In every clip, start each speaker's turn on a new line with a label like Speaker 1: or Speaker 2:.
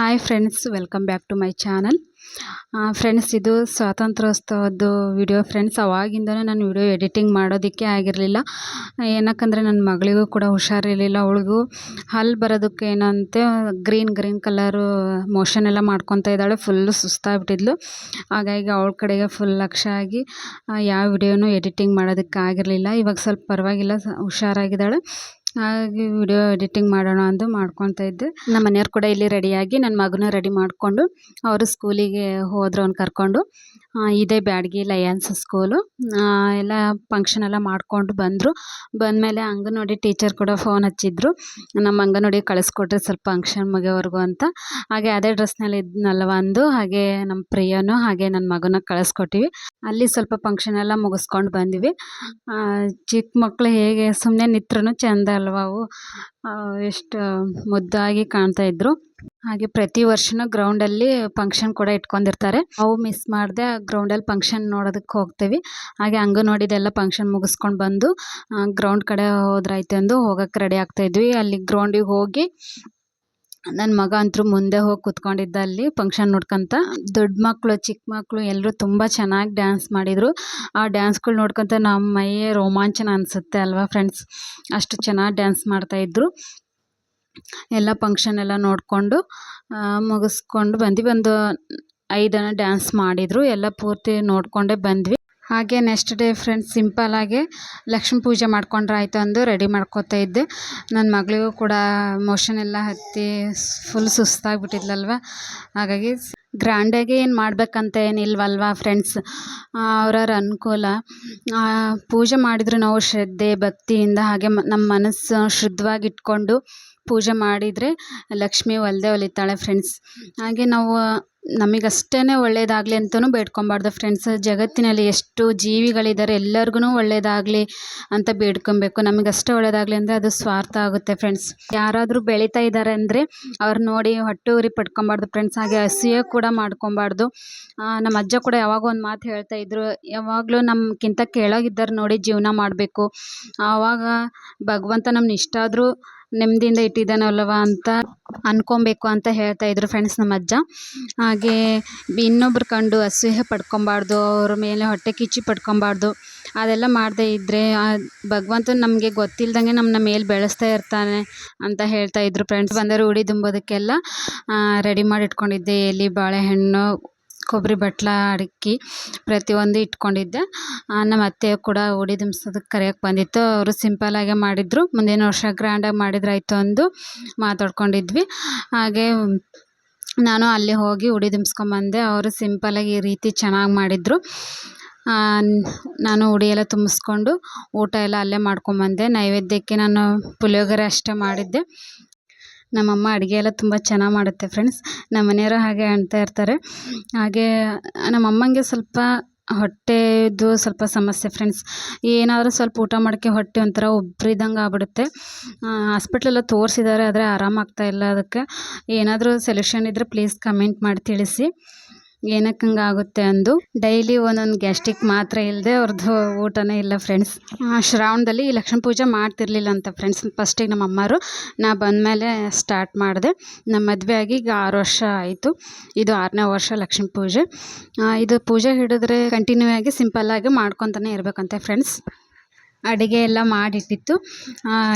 Speaker 1: Hi friends, welcome back to my channel. Friends, ಇದು ಸ್ವಾತಂತ್ರ್ಯೋತ್ಸವದ್ದು video friends. ಅವಾಗಿಂದನೇ ನಾನು video editing ಮಾಡೋದಕ್ಕೆ ಆಗಿರಲಿಲ್ಲ. ಏನಕ್ಕಂದರೆ ನನ್ನ ಮಗಳಿಗೂ ಕೂಡ ಹುಷಾರಿರಲಿಲ್ಲ. ಅವಳಿಗೂ ಹಲ್ಲು ಬರೋದಕ್ಕೆ ಏನಂತೆ ಗ್ರೀನ್ ಕಲರು ಮೋಷನ್ ಎಲ್ಲ ಮಾಡ್ಕೊತಾ ಇದ್ದಾಳೆ. ಫುಲ್ಲು ಸುಸ್ತಾಗ್ಬಿಟ್ಟಿದ್ಲು. ಹಾಗಾಗಿ ಅವಳ ಕಡೆಗೆ ಫುಲ್ ಲಕ್ಷ್ಯ ಆಗಿ ಯಾವ ವಿಡಿಯೋನೂ ಎಡಿಟಿಂಗ್ ಮಾಡೋದಕ್ಕೆ ಆಗಿರಲಿಲ್ಲ. ಇವಾಗ ಸ್ವಲ್ಪ ಪರವಾಗಿಲ್ಲ, ಹುಷಾರಾಗಿದ್ದಾಳೆ. ಹಾಗೆ ವಿಡಿಯೋ ಎಡಿಟಿಂಗ್ ಮಾಡೋಣ ಅಂದು ಮಾಡ್ಕೊತಾ ಇದ್ದೆ. ನಮ್ಮ ಮನೆಯವ್ರು ಕೂಡ ಇಲ್ಲಿ ರೆಡಿಯಾಗಿ ನನ್ನ ಮಗನ ರೆಡಿ ಮಾಡಿಕೊಂಡು ಅವರು ಸ್ಕೂಲಿಗೆ ಹೋದ್ರು. ಅವ್ನು ಕರ್ಕೊಂಡು ಇದೇ ಬ್ಯಾಡಗಿ ಲಯನ್ಸ್ ಸ್ಕೂಲು. ಎಲ್ಲ ಫಂಕ್ಷನ್ ಎಲ್ಲ ಮಾಡಿಕೊಂಡು ಬಂದಮೇಲೆ ಅಂಗನವಾಡಿ ಟೀಚರ್ ಕೂಡ ಫೋನ್ ಹಚ್ಚಿದ್ರು, ನಮ್ಮ ಅಂಗನವಾಡಿ ಕಳಿಸ್ಕೊಟ್ರೆ ಸ್ವಲ್ಪ ಫಂಕ್ಷನ್ ಮುಗಿಯೋವರೆಗೂ ಅಂತ. ಹಾಗೆ ಅದೇ ಡ್ರೆಸ್ನಲ್ಲಿ ಇದ್ನಲ್ವ ಅಂದು ಹಾಗೆ ನಮ್ಮ ಪ್ರಿಯನೂ ಹಾಗೆ ನನ್ನ ಮಗನ ಕಳಿಸ್ಕೊಟ್ಟಿವಿ. ಅಲ್ಲಿ ಸ್ವಲ್ಪ ಫಂಕ್ಷನ್ ಎಲ್ಲ ಮುಗಿಸ್ಕೊಂಡು ಬಂದ್ವಿ. ಚಿಕ್ಕ ಮಕ್ಕಳು ಹೇಗೆ ಸುಮ್ಮನೆ ನಿತ್ರನೂ ಚೆಂದ ಅಲ್ವಾ, ಅವು ಎಷ್ಟು ಮುದ್ದಾಗಿ ಕಾಣ್ತಾ ಇದ್ರು. ಹಾಗೆ ಪ್ರತಿ ವರ್ಷನೂ ಗ್ರೌಂಡಲ್ಲಿ ಫಂಕ್ಷನ್ ಕೂಡ ಇಟ್ಕೊಂಡಿರ್ತಾರೆ. ಅವು ಮಿಸ್ ಮಾಡದೆ ಗ್ರೌಂಡಲ್ಲಿ ಫಂಕ್ಷನ್ ನೋಡೋದಕ್ಕೆ ಹೋಗ್ತೀವಿ. ಹಾಗೆ ಅಂಗನವಾಡಿದೆಲ್ಲ ಫಂಕ್ಷನ್ ಮುಗಿಸ್ಕೊಂಡು ಬಂದು ಗ್ರೌಂಡ್ ಕಡೆ ಹೋದ್ರಾಯ್ತು ಎಂದು ಹೋಗೋಕ್ಕೆ ರೆಡಿ ಆಗ್ತಾಯಿದ್ವಿ. ಅಲ್ಲಿ ಗ್ರೌಂಡಿಗೆ ಹೋಗಿ ನನ್ನ ಮಗ ಅಂತೂ ಮುಂದೆ ಹೋಗಿ ಕೂತ್ಕೊಂಡಿದ್ದ ಅಲ್ಲಿ ಫಂಕ್ಷನ್ ನೋಡ್ಕೊತ. ದೊಡ್ಡ ಮಕ್ಕಳು ಚಿಕ್ಕ ಮಕ್ಕಳು ಎಲ್ಲರೂ ತುಂಬ ಚೆನ್ನಾಗಿ ಡ್ಯಾನ್ಸ್ ಮಾಡಿದರು. ಆ ಡ್ಯಾನ್ಸ್ಗಳು ನೋಡ್ಕೊತ ನಮ್ಮ ಮೈಯೇ ರೋಮಾಂಚನ ಅನಿಸುತ್ತೆ ಅಲ್ವಾ ಫ್ರೆಂಡ್ಸ್, ಅಷ್ಟು ಚೆನ್ನಾಗಿ ಡ್ಯಾನ್ಸ್ ಮಾಡ್ತಾಯಿದ್ರು. ಎಲ್ಲ ಫಂಕ್ಷನ್ ಎಲ್ಲ ನೋಡಿಕೊಂಡು ಮುಗಿಸ್ಕೊಂಡು ಬಂದ್ವಿ. ಒಂದು 5 ಜನ ಡ್ಯಾನ್ಸ್ ಮಾಡಿದರು. ಎಲ್ಲ ಪೂರ್ತಿ ನೋಡಿಕೊಂಡೇ ಬಂದ್ವಿ. ಹಾಗೆ ನೆಕ್ಸ್ಟ್ ಡೇ ಫ್ರೆಂಡ್ಸ್ ಸಿಂಪಲ್ಲಾಗಿ ಲಕ್ಷ್ಮೀ ಪೂಜೆ ಮಾಡ್ಕೊಂಡ್ರೆ ಆಯಿತು ಅಂದು ರೆಡಿ ಮಾಡ್ಕೋತಾ ಇದ್ದೆ. ನನ್ನ ಮಗಳಿಗೂ ಕೂಡ ಮೋಷನ್ ಎಲ್ಲ ಹತ್ತಿ ಫುಲ್ ಸುಸ್ತಾಗಿಬಿಟ್ಟಿದ್ಲಲ್ವ. ಹಾಗಾಗಿ ಗ್ರ್ಯಾಂಡಾಗಿ ಏನು ಮಾಡಬೇಕಂತ ಏನಿಲ್ವಲ್ವ ಫ್ರೆಂಡ್ಸ್, ಅವ್ರವ್ರ ಅನುಕೂಲ. ಪೂಜೆ ಮಾಡಿದ್ರು ನಾವು ಶ್ರದ್ಧೆ ಭಕ್ತಿಯಿಂದ ಹಾಗೆ ನಮ್ಮ ಮನಸ್ಸು ಶುದ್ಧವಾಗಿ ಇಟ್ಕೊಂಡು ಪೂಜೆ ಮಾಡಿದರೆ ಲಕ್ಷ್ಮಿ ಒಲಿದೇ ಒಲಿತಾಳೆ ಫ್ರೆಂಡ್ಸ್. ಹಾಗೆ ನಾವು ನಮಗಷ್ಟೇ ಒಳ್ಳೆಯದಾಗಲಿ ಅಂತಲೂ ಬೇಡ್ಕೊಬಾರ್ದು ಫ್ರೆಂಡ್ಸ್. ಜಗತ್ತಿನಲ್ಲಿ ಎಷ್ಟು ಜೀವಿಗಳಿದ್ದಾರೆ, ಎಲ್ಲರಿಗೂ ಒಳ್ಳೆಯದಾಗಲಿ ಅಂತ ಬೇಡ್ಕೊಬೇಕು. ನಮಗಷ್ಟೇ ಒಳ್ಳೆಯದಾಗಲಿ ಅಂದರೆ ಅದು ಸ್ವಾರ್ಥ ಆಗುತ್ತೆ ಫ್ರೆಂಡ್ಸ್. ಯಾರಾದರೂ ಬೆಳೀತಾ ಇದ್ದಾರೆ ಅಂದರೆ ಅವ್ರು ನೋಡಿ ಹೊಟ್ಟೆ ಉರಿ ಪಡ್ಕೊಬಾರ್ದು ಫ್ರೆಂಡ್ಸ್. ಹಾಗೆ ಅಸೂಯೆ ಕೂಡ ಮಾಡ್ಕೊಬಾರ್ದು. ನಮ್ಮ ಅಜ್ಜ ಕೂಡ ಯಾವಾಗ ಒಂದು ಮಾತು ಹೇಳ್ತಾಯಿದ್ರು, ಯಾವಾಗಲೂ ನಮ್ಗಿಂತ ಕೆಳಗಿದ್ದಾರೆ ನೋಡಿ ಜೀವನ ಮಾಡಬೇಕು, ಆವಾಗ ಭಗವಂತ ನಮ್ಮನ್ನ ಇಷ್ಟಾದರೂ ನೆಮ್ಮದಿಯಿಂದ ಇಟ್ಟಿದ್ದಾನಲ್ವ ಅಂತ ಅನ್ಕೊಬೇಕು ಅಂತ ಹೇಳ್ತಾಯಿದ್ರು ಫ್ರೆಂಡ್ಸ್ ನಮ್ಮ ಅಜ್ಜ. ಹಾಗೆ ಇನ್ನೊಬ್ರು ಕಂಡು ಅಸೂಯೆ ಪಡ್ಕೊಬಾರ್ದು, ಅವ್ರ ಮೇಲೆ ಹೊಟ್ಟೆ ಕಿಚ್ಚು ಪಡ್ಕೊಬಾರ್ದು. ಅದೆಲ್ಲ ಮಾಡದೇ ಇದ್ದರೆ ಭಗವಂತ ನಮಗೆ ಗೊತ್ತಿಲ್ದಂಗೆ ನಮ್ಮನ್ನ ಮೇಲೆ ಬೆಳೆಸ್ತಾ ಇರ್ತಾನೆ ಅಂತ ಹೇಳ್ತಾಯಿದ್ರು ಫ್ರೆಂಡ್ಸ್. ಬಂದರೆ ಉಡಿ ತುಂಬೋದಕ್ಕೆಲ್ಲ ರೆಡಿ ಮಾಡಿ ಇಟ್ಕೊಂಡಿದ್ದೆ. ಎಲೆ, ಬಾಳೆಹಣ್ಣು, ಕೊಬ್ಬರಿ ಬಟ್ಲ, ಅಡಿಕೆ ಪ್ರತಿಯೊಂದು ಇಟ್ಕೊಂಡಿದ್ದೆ. ನಮ್ಮ ಅತ್ತೆ ಕೂಡ ಉಡಿ ತುಂಬಿಸೋದಕ್ಕೆ ಕರೆಯೋಕ್ಕೆ ಬಂದಿತ್ತು. ಅವರು ಸಿಂಪಲ್ಲಾಗೆ ಮಾಡಿದರು. ಮುಂದಿನ ವರ್ಷ ಗ್ರ್ಯಾಂಡಾಗಿ ಮಾಡಿದ್ರಾಯ್ತು ಅಂದು ಮಾತಾಡ್ಕೊಂಡಿದ್ವಿ. ಹಾಗೆ ನಾನು ಅಲ್ಲಿ ಹೋಗಿ ಉಡಿ ತುಂಬಿಸ್ಕೊಂಬಂದೆ. ಅವರು ಸಿಂಪಲ್ಲಾಗಿ ಈ ರೀತಿ ಚೆನ್ನಾಗಿ ಮಾಡಿದರು. ನಾನು ಉಡಿ ಎಲ್ಲ ತುಂಬಿಸ್ಕೊಂಡು ಊಟ ಎಲ್ಲ ಅಲ್ಲೇ ಮಾಡ್ಕೊಂಬಂದೆ. ನೈವೇದ್ಯಕ್ಕೆ ನಾನು ಪುಳಿಯೋಗರೆ ಅಷ್ಟೇ ಮಾಡಿದ್ದೆ. ನಮ್ಮಮ್ಮ ಅಡುಗೆ ಎಲ್ಲ ತುಂಬ ಚೆನ್ನಾಗಿ ಮಾಡುತ್ತೆ ಫ್ರೆಂಡ್ಸ್. ನಮ್ಮ ಮನೆಯವರು ಹಾಗೆ ಅಂತಾ ಇರ್ತಾರೆ. ಹಾಗೆ ನಮ್ಮಮ್ಮಂಗೆ ಸ್ವಲ್ಪ ಹೊಟ್ಟೆದು ಸ್ವಲ್ಪ ಸಮಸ್ಯೆ ಫ್ರೆಂಡ್ಸ್. ಏನಾದರೂ ಸ್ವಲ್ಪ ಊಟ ಮಾಡೋಕ್ಕೆ ಹೊಟ್ಟೆ ಒಂಥರ ಉಬ್ರಿದಂಗೆ ಆಗ್ಬಿಡುತ್ತೆ. ಹಾಸ್ಪಿಟ್ಲೆಲ್ಲ ತೋರಿಸಿದ್ದಾರೆ, ಆದರೆ ಆರಾಮಾಗ್ತಾಯಿಲ್ಲ. ಅದಕ್ಕೆ ಏನಾದರೂ ಸೊಲ್ಯೂಷನ್ ಇದ್ದರೆ ಪ್ಲೀಸ್ ಕಮೆಂಟ್ ಮಾಡಿ ತಿಳಿಸಿ, ಏನಕ್ಕೆ ಹಂಗೆ ಆಗುತ್ತೆ ಅಂದು. ಡೈಲಿ ಒಂದೊಂದು ಗ್ಯಾಸ್ಟ್ರಿಕ್ ಮಾತ್ರೆ ಇಲ್ಲದೆ ಅವ್ರದ್ದು ಊಟನೇ ಇಲ್ಲ ಫ್ರೆಂಡ್ಸ್. ಶ್ರಾವಣದಲ್ಲಿ ಈ ಲಕ್ಷ್ಮೀ ಪೂಜೆ ಮಾಡ್ತಿರ್ಲಿಲ್ಲ ಅಂತ ಫ್ರೆಂಡ್ಸ್. ಫಸ್ಟಿಗೆ ನಮ್ಮ ಅಮ್ಮರು, ನಾ ಬಂದಮೇಲೆ ಸ್ಟಾರ್ಟ್ ಮಾಡಿದೆ. ನಮ್ಮ ಮದುವೆ ಆಗಿ ಈಗ 6 ವರ್ಷ ಆಯಿತು. ಇದು 6ನೇ ವರ್ಷ ಲಕ್ಷ್ಮೀ ಪೂಜೆ. ಇದು ಪೂಜೆ ಹಿಡಿದ್ರೆ ಕಂಟಿನ್ಯೂ ಆಗಿ ಸಿಂಪಲ್ಲಾಗಿ ಮಾಡ್ಕೊತಾನೆ ಇರಬೇಕಂತೆ ಫ್ರೆಂಡ್ಸ್. ಅಡುಗೆ ಎಲ್ಲ ಮಾಡಿಟ್ಟಿತ್ತು.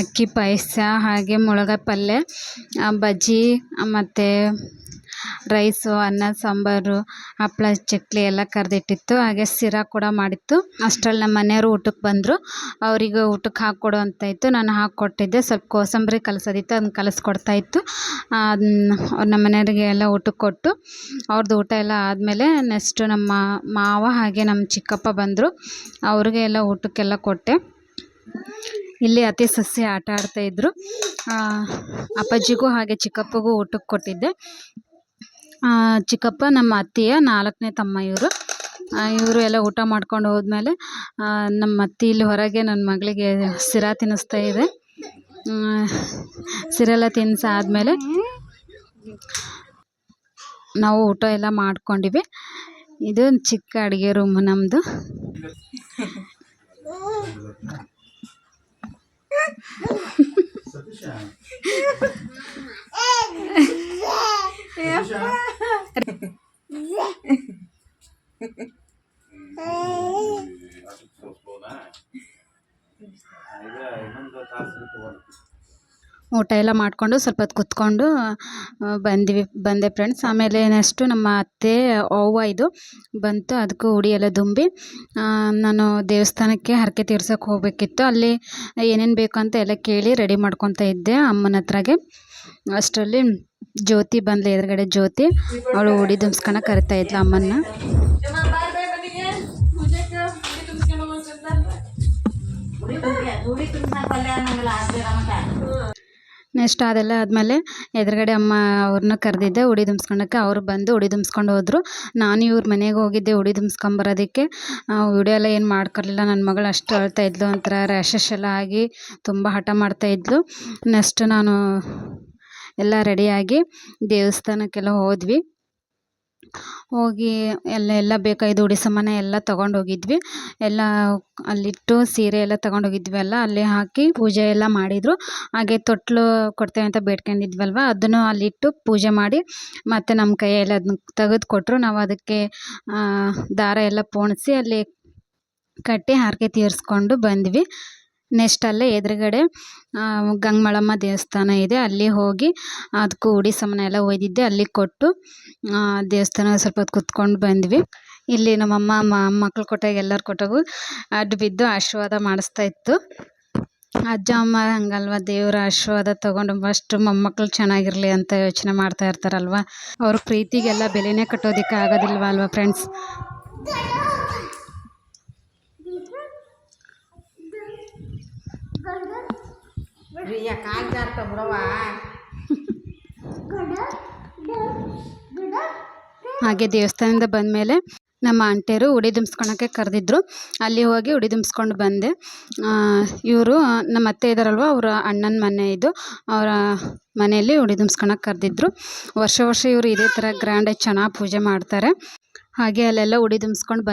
Speaker 1: ಅಕ್ಕಿ ಪಾಯಸ, ಹಾಗೆ ಮುಳಗಾಯಿ ಪಲ್ಯ, ಬಜ್ಜಿ, ಮತ್ತು ರೈಸು, ಅನ್ನ ಸಾಂಬಾರು, ಹಪ್ಪಳ, ಚಕ್ಲಿ ಎಲ್ಲ ಕರೆದಿಟ್ಟಿತ್ತು. ಹಾಗೆ ಶಿರಾ ಕೂಡ ಮಾಡಿತ್ತು. ಅಷ್ಟರಲ್ಲಿ ನಮ್ಮ ಮನೆಯವರು ಊಟಕ್ಕೆ ಬಂದರು. ಅವರಿಗೆ ಊಟಕ್ಕೆ ಹಾಕ್ಕೊಡು ಅಂತ ಇತ್ತು. ನಾನು ಹಾಕ್ಕೊಟ್ಟಿದ್ದೆ. ಸ್ವಲ್ಪ ಕೋಸಂಬರಿ ಕಲಸೋದಿತ್ತು, ಅದನ್ನ ಕಲಿಸ್ಕೊಡ್ತಾಯಿತ್ತು. ಅವ್ರು ನಮ್ಮ ಮನೆಯವರಿಗೆ ಎಲ್ಲ ಊಟಕ್ಕೆ ಕೊಟ್ಟು ಅವ್ರದ್ದು ಊಟ ಎಲ್ಲ ಆದಮೇಲೆ ನೆಕ್ಸ್ಟು ನಮ್ಮ ಮಾವ ಹಾಗೆ ನಮ್ಮ ಚಿಕ್ಕಪ್ಪ ಬಂದರು. ಅವ್ರಿಗೆ ಎಲ್ಲ ಊಟಕ್ಕೆಲ್ಲ ಕೊಟ್ಟೆ. ಇಲ್ಲಿ ಅತಿ ಸಸ್ಯ ಆಟ ಆಡ್ತಾಯಿದ್ರು. ಅಪ್ಪಾಜಿಗೂ ಹಾಗೆ ಚಿಕ್ಕಪ್ಪಗೂ ಊಟಕ್ಕೆ ಕೊಟ್ಟಿದ್ದೆ. ಚಿಕ್ಕಪ್ಪ ನಮ್ಮ ಅತ್ತೆಯ 4ನೇ ತಮ್ಮ ಇವರು. ಇವರು ಎಲ್ಲ ಊಟ ಮಾಡ್ಕೊಂಡು ಹೋದ್ಮೇಲೆ ನಮ್ಮ ಅತ್ತೆ ಇಲ್ಲಿ ಹೊರಗೆ ನನ್ನ ಮಗಳಿಗೆ ಶಿರಾ ತಿನ್ನಿಸ್ತಾ ಇದೆ. ಶಿರಾ ಎಲ್ಲ ತಿನ್ನಿಸಾದ್ಮೇಲೆ ನಾವು ಊಟ ಎಲ್ಲ ಮಾಡ್ಕೊಂಡಿವಿ. ಇದು ಚಿಕ್ಕ ಅಡುಗೆ ರೂಮ್ ನಮ್ಮದು. ಊಟ ಎಲ್ಲ ಮಾಡಿಕೊಂಡು ಸ್ವಲ್ಪ ಹೊತ್ತು ಕುತ್ಕೊಂಡು ಬಂದೆ ಫ್ರೆಂಡ್ಸ್. ಆಮೇಲೆ ನೆಕ್ಸ್ಟು ನಮ್ಮ ಅತ್ತೆ ಅವ್ವ ಇದು ಬಂತು, ಅದಕ್ಕೂ ಉಡಿ ಎಲ್ಲ ದುಂಬಿ ನಾನು ದೇವಸ್ಥಾನಕ್ಕೆ ಹರಕೆ ತೀರ್ಸೋಕೆ ಹೋಗಬೇಕಿತ್ತು. ಅಲ್ಲಿ ಏನೇನು ಬೇಕು ಅಂತ ಎಲ್ಲ ಕೇಳಿ ರೆಡಿ ಮಾಡ್ಕೊತಾ ಇದ್ದೆ ಅಮ್ಮನ ಹತ್ರಗೆ. ಅಷ್ಟರಲ್ಲಿ ಜ್ಯೋತಿ ಬಂದ್ಲು, ಎದುರುಗಡೆ ಜ್ಯೋತಿ. ಅವಳು ಉಡಿ ದುಂಬಿಸ್ಕೊಂಡು ಕರಿತಾ ಇದ್ಲು ಅಮ್ಮನ್ನ. ನೆಕ್ಸ್ಟ್ ಅದೆಲ್ಲ ಆದಮೇಲೆ ಎದುರುಗಡೆ ಅಮ್ಮ ಅವ್ರನ್ನ ಕರೆದಿದ್ದೆ ಉಡಿ ದುಂಬಿಸ್ಕೊಳಕ್ಕೆ. ಅವರು ಬಂದು ಉಡಿ ದುಂಬಿಸ್ಕೊಂಡು ಹೋದರು. ನಾನು ಇವ್ರ ಮನೆಗೆ ಹೋಗಿದ್ದೆ ಉಡಿ ದುಂಬಿಸ್ಕೊಂಬರೋದಕ್ಕೆ. ವಿಡಿಯೋ ಎಲ್ಲ ಏನು ಮಾಡ್ಕೊಳ್ಲಿಲ್ಲ. ನನ್ನ ಮಗಳು ಅಷ್ಟು ಅಳ್ತಾ ಇದ್ಲು, ಒಂಥರ ರ್ಯಾಷಸ್ ಎಲ್ಲ ಆಗಿ ತುಂಬ ಹಠ ಮಾಡ್ತಾಯಿದ್ಲು. ನೆಕ್ಸ್ಟ್ ನಾನು ಎಲ್ಲ ರೆಡಿಯಾಗಿ ದೇವಸ್ಥಾನಕ್ಕೆಲ್ಲ ಹೋದ್ವಿ. ಹೋಗಿ ಎಲ್ಲ ಬೇಕಾಗಿದ್ದು ಉಡಿ ಸಾಮಾನು ಎಲ್ಲ ತೊಗೊಂಡೋಗಿದ್ವಿ. ಎಲ್ಲ ಅಲ್ಲಿಟ್ಟು ಸೀರೆ ಎಲ್ಲ ತೊಗೊಂಡೋಗಿದ್ವಿ. ಎಲ್ಲ ಅಲ್ಲಿ ಹಾಕಿ ಪೂಜೆ ಎಲ್ಲ ಮಾಡಿದರು. ಹಾಗೆ ತೊಟ್ಲು ಕೊಡ್ತೇವೆ ಅಂತ ಬೇಡ್ಕೊಂಡಿದ್ವಲ್ವ, ಅದನ್ನು ಅಲ್ಲಿಟ್ಟು ಪೂಜೆ ಮಾಡಿ ಮತ್ತು ನಮ್ಮ ಕೈಯಲ್ಲಿ ಅದನ್ನ ತೆಗೆದು ಕೊಟ್ಟರು. ನಾವು ಅದಕ್ಕೆ ದಾರ ಎಲ್ಲ ಪೋಣಿಸಿ ಅಲ್ಲಿ ಕಟ್ಟಿ ಹರಕೆ ತೀರಿಸ್ಕೊಂಡು ಬಂದ್ವಿ. ನೆಕ್ಸ್ಟ್ ಅಲ್ಲೇ ಎದುರುಗಡೆ ಗಂಗಮಳಮ್ಮ ದೇವಸ್ಥಾನ ಇದೆ, ಅಲ್ಲಿ ಹೋಗಿ ಅದಕ್ಕೂ ಉಡಿ ಸಾಮಾನು ಎಲ್ಲ ಒಯ್ದಿದ್ದೆ, ಅಲ್ಲಿ ಕೊಟ್ಟು ದೇವಸ್ಥಾನ ಸ್ವಲ್ಪ ಹೊತ್ತು ಕುತ್ಕೊಂಡು ಬಂದ್ವಿ. ಇಲ್ಲಿ ನಮ್ಮಮ್ಮ ಮಕ್ಳು ಕೊಟ್ಟಾಗ ಎಲ್ಲರೂ ಕೊಟ್ಟಾಗೂ ಅಡ್ಡು ಬಿದ್ದು ಆಶೀರ್ವಾದ ಮಾಡಿಸ್ತಾ ಇತ್ತು. ಅಜ್ಜ ಅಮ್ಮ ಹಂಗಲ್ವ, ದೇವರ ಆಶೀರ್ವಾದ ತೊಗೊಂಡು ಫಸ್ಟ್ ಮೊಮ್ಮಕ್ಕಳು ಚೆನ್ನಾಗಿರಲಿ ಅಂತ ಯೋಚನೆ ಮಾಡ್ತಾ ಇರ್ತಾರಲ್ವ. ಅವ್ರ ಪ್ರೀತಿಗೆಲ್ಲ ಬೆಲೆನೇ ಕಟ್ಟೋದಕ್ಕೆ ಆಗೋದಿಲ್ವ ಅಲ್ವಾ ಫ್ರೆಂಡ್ಸ್. ಹಾಗೆ ದೇವಸ್ಥಾನದಿಂದ ಬಂದಮೇಲೆ ನಮ್ಮ ಆಂಟಿಯರು ಉಡಿ ದುಂಬಿಸ್ಕೊಳಕ್ಕೆ ಕರೆದಿದ್ರು. ಅಲ್ಲಿ ಹೋಗಿ ಉಡಿ ದುಂಬಿಸ್ಕೊಂಡು ಬಂದೆ. ಇವರು ನಮ್ಮ ಅತ್ತೆ ಇದ್ದಾರಲ್ವ, ಅವರ ಅಣ್ಣನ ಮನೆ ಇದು. ಅವರ ಮನೆಯಲ್ಲಿ ಉಡಿ ದುಂಬಿಸ್ಕೊಳಕ್ಕೆ ಕರೆದಿದ್ರು. ವರ್ಷ ಇವರು ಇದೇ ಥರ ಗ್ರ್ಯಾಂಡಾಗಿ ಚೆನ್ನಾಗಿ ಪೂಜೆ ಮಾಡ್ತಾರೆ. ಹಾಗೆ ಅಲ್ಲೆಲ್ಲ ಉಡಿ ದುಂಬಿಸ್ಕೊಂಡು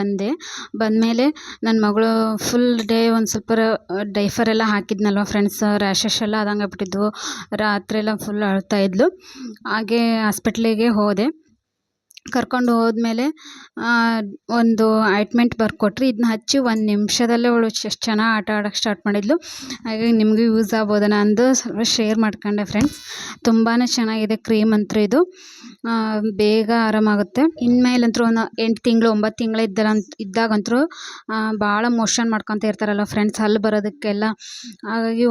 Speaker 1: ಬಂದಮೇಲೆ ನನ್ನ ಮಗಳು ಫುಲ್ ಡೇ ಒಂದು ಸ್ವಲ್ಪ ಡೈಫರ್ ಎಲ್ಲ ಹಾಕಿದ್ನಲ್ವ ಫ್ರೆಂಡ್ಸ್, ರ್ಯಾಷಸ್ ಎಲ್ಲ ಆದಂಗೆ ಆಗ್ಬಿಟ್ಟಿದ್ವು. ರಾತ್ರಿ ಎಲ್ಲ ಫುಲ್ ಅಳ್ತಾ ಇದ್ಲು. ಹಾಗೆ ಹಾಸ್ಪಿಟ್ಲಿಗೆ ಹೋದೆ. ಕರ್ಕೊಂಡು ಹೋದ್ಮೇಲೆ ಒಂದು ಆಯಿಂಟ್ಮೆಂಟ್ ಬರ್ಕೊಟ್ರು. ಇದನ್ನ ಹಚ್ಚಿ 1 ನಿಮಿಷದಲ್ಲೇ ಅವಳು ಎಷ್ಟು ಚೆನ್ನಾಗಿ ಆಟ ಆಡೋಕ್ಕೆ ಸ್ಟಾರ್ಟ್ ಮಾಡಿದ್ಲು. ಹಾಗಾಗಿ ನಿಮಗೂ ಯೂಸ್ ಆಗ್ಬೋದನ ಅಂದು ಸ್ವಲ್ಪ ಶೇರ್ ಮಾಡ್ಕೊಂಡೆ ಫ್ರೆಂಡ್ಸ್. ತುಂಬಾ ಚೆನ್ನಾಗಿದೆ ಕ್ರೀಮ್ ಅಂತೂ ಇದು. ಬೇಗ ಆರಾಮಾಗುತ್ತೆ. ಇನ್ಮೇಲಂತೂ ಒಂದು 8 ತಿಂಗಳು 9 ತಿಂಗಳು ಇದ್ದಾಗಂತೂ ಭಾಳ ಮೋಷನ್ ಮಾಡ್ಕೊತ ಇರ್ತಾರಲ್ಲ ಫ್ರೆಂಡ್ಸ್, ಹಲ್ಲು ಬರೋದಕ್ಕೆಲ್ಲ. ಹಾಗಾಗಿ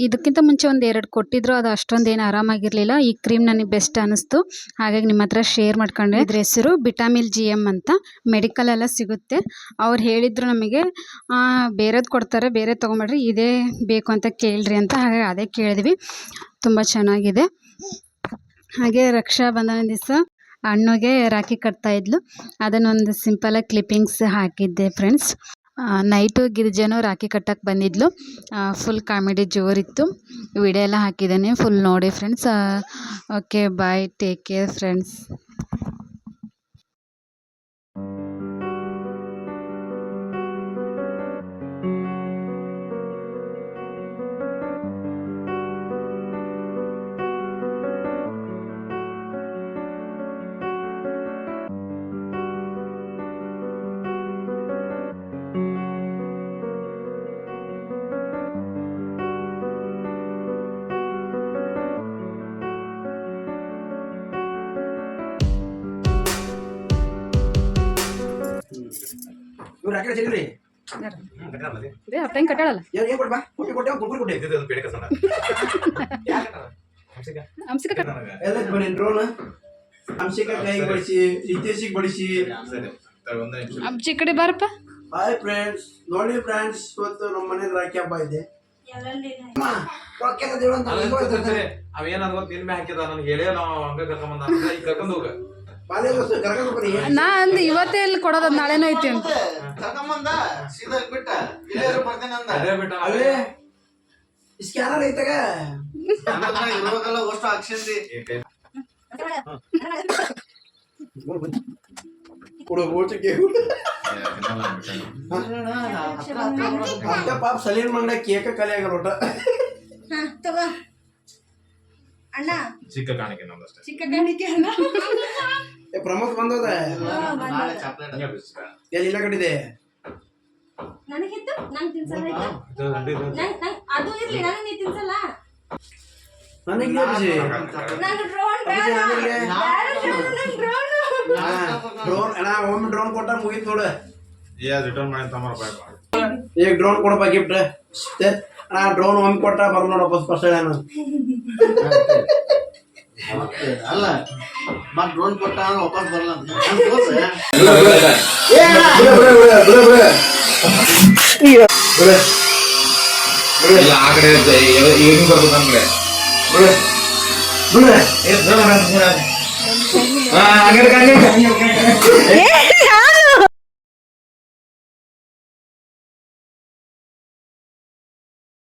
Speaker 1: ಇದಕ್ಕಿಂತ ಮುಂಚೆ 1-2 ಕೊಟ್ಟಿದ್ರು, ಅದು ಅಷ್ಟೊಂದೇನು ಆರಾಮಾಗಿರಲಿಲ್ಲ. ಈ ಕ್ರೀಮ್ ನನಗೆ ಬೆಸ್ಟ್ ಅನ್ನಿಸ್ತು, ಹಾಗಾಗಿ ನಿಮ್ಮ ಹತ್ರ ಶೇರ್ ಮಾಡ್ಕೊಂಡೆ. ಇದ್ರ ಹೆಸರು ವಿಟಾಮಿಲ್ GM ಅಂತ, ಮೆಡಿಕಲೆಲ್ಲ ಸಿಗುತ್ತೆ. ಅವ್ರು ಹೇಳಿದ್ರು ನಮಗೆ ಬೇರೆದು ಕೊಡ್ತಾರೆ, ಬೇರೆ ತೊಗೊಂಬೇಡ್ರಿ, ಇದೇ ಬೇಕು ಅಂತ ಕೇಳ್ರಿ ಅಂತ. ಹಾಗಾಗಿ ಅದೇ ಕೇಳಿದ್ವಿ. ತುಂಬ ಚೆನ್ನಾಗಿದೆ. ಹಾಗೆ ರಕ್ಷಾ ಬಂಧನ ದಿವಸ ಅಣ್ಣಗೆ ರಾಖಿ ಕಟ್ತಾ ಇದ್ಲು. ಅದನ್ನೊಂದು ಸಿಂಪಲಾಗಿ ಕ್ಲಿಪ್ಪಿಂಗ್ಸ್ ಹಾಕಿದ್ದೆ ಫ್ರೆಂಡ್ಸ್. ನೈಟು ಗಿರಿಜನು ರಾಖಿ ಕಟ್ಟಕ್ಕೆ ಬಂದಿದ್ಲು. ಫುಲ್ ಕಾಮಿಡಿ ಜೋರಿತ್ತು. ವಿಡಿಯೋ ಎಲ್ಲ ಹಾಕಿದ್ದೇನೆ, ಫುಲ್ ನೋಡಿ friends. Okay bye, take care friends.
Speaker 2: ಇವ್ರು ಯಾಕೆ ಚೆಲ್ಲಿರಿ
Speaker 1: ಅಪ್ಪಂಗೆ ಕಟ್ಟಾಳಲ್ಲ
Speaker 2: ಏನು ಕೊಡ್ಬಾ ಕೊಟ್ಟೆ ಕುರ್ಕುರು ಕೊಟ್ಟೆ
Speaker 1: ಹಂಸಿಕ
Speaker 2: ಎಲ್ಲ ಬನ್ನಿ ಡ್ರೋನ್ ಹಂಸಿಕ ಕೈಗೆ ಬಡಿಸಿ ನಿತೇಶಿಗೆ ಬಡಿಸಿ
Speaker 1: ಅಬ್ಜಿ ಕಡೆ ಬಾರಪ್ಪ.
Speaker 2: ಹಾಯ್ ಫ್ರೆಂಡ್ಸ್, ನೋಡಿ ಫ್ರೆಂಡ್ಸ್, ಇವತ್ತು ನಮ್ಮ ಮನೆ ರಾಖಿ ಹಬ್ಬ ಇದೆ.
Speaker 3: ಅವೇನಾದ್ರು ನಿನ್ಮೆ ಹಾಕಿದ ನನಗೆ ಹೇಳಿ ನಾವು ಹಂಗ ಕರ್ಕೊಂಡ್ ಈಗ ಕರ್ಕೊಂಡು ಹೋಗ
Speaker 1: ನಾ ಅಂದ್ ಇವತ್ತೇ ಇಲ್ಲಿ ಕೊಡೋದ ನಾಳೆನೂ ಐತಿ ಅಂತ
Speaker 2: ಸ್ಕ್ಯಾನರ್ ಐತಾಗ
Speaker 3: ಅಷ್ಟು ಹಾಕ್ಸಿಂದಿ
Speaker 2: ಪಾಪ ಸಲೀನ್ ಮಂಡ ಕೇಕ ಕಲೆ ಆಗಲ್ಲ ಒಟ್ಟ
Speaker 4: ಅಣ್ಣ
Speaker 3: ಚಿಕ್ಕ ಕಾಣಿಕೆ ನಮ್ದಷ್ಟೇ.
Speaker 4: ಚಿಕ್ಕ ಕಾಣಿಕೆ ಅಣ್ಣ
Speaker 2: ಪ್ರಮೋದ್ ಬಂದದ ಎಲ್ಲಿಲ್ಲ ಕಟ್ಟಿದೆ
Speaker 4: ನನಗಿತ್ತು ನಂಗೆ ತಿನ್ಸಲ್ಲ ಅದು ಇರ್ಲಿ ನನಗೆ ನೀ ತಿನ್ಸಲ್ಲ
Speaker 2: ನನಗೆ ಅಭಿಷಿ
Speaker 4: ನಂಗೆ ಡ್ರೋನ್ ಬೇಡ
Speaker 2: ಡ್ರೋನ್ ಅಣ್ಣ ಒಮ್ಮೆ ಡ್ರೋನ್ ಕೊಟ್ಟ ಮುಗಿತ್ ನೋಡು
Speaker 3: ರಿಟರ್ನ್ ಮಾಡಿ ತಮ್ಮ
Speaker 2: ಈಗ ಡ್ರೋನ್ ಕೊಡಪ್ಪ ಗಿಫ್ಟ್ ಅಣ್ಣ ಡ್ರೋನ್ ಒಮ್ಮೆ ಕೊಟ್ಟ ಬರ್ ನೋಡ ವಾಪಸ್ ಫಸ್ಟ್ ನಾನು
Speaker 5: ಅಲ್ಲ ಮತ್ ಡ್ರೋನ್ ಕೊಟ್ಟ ವಾಪಸ್ ಬರಲ್ಲ
Speaker 3: ಆ ಕಡೆ ಏನು ಬರ್ಬೇಕು ಅಂದ್ರೆ
Speaker 2: ಬಿಡ
Speaker 3: ಹಂಗೆ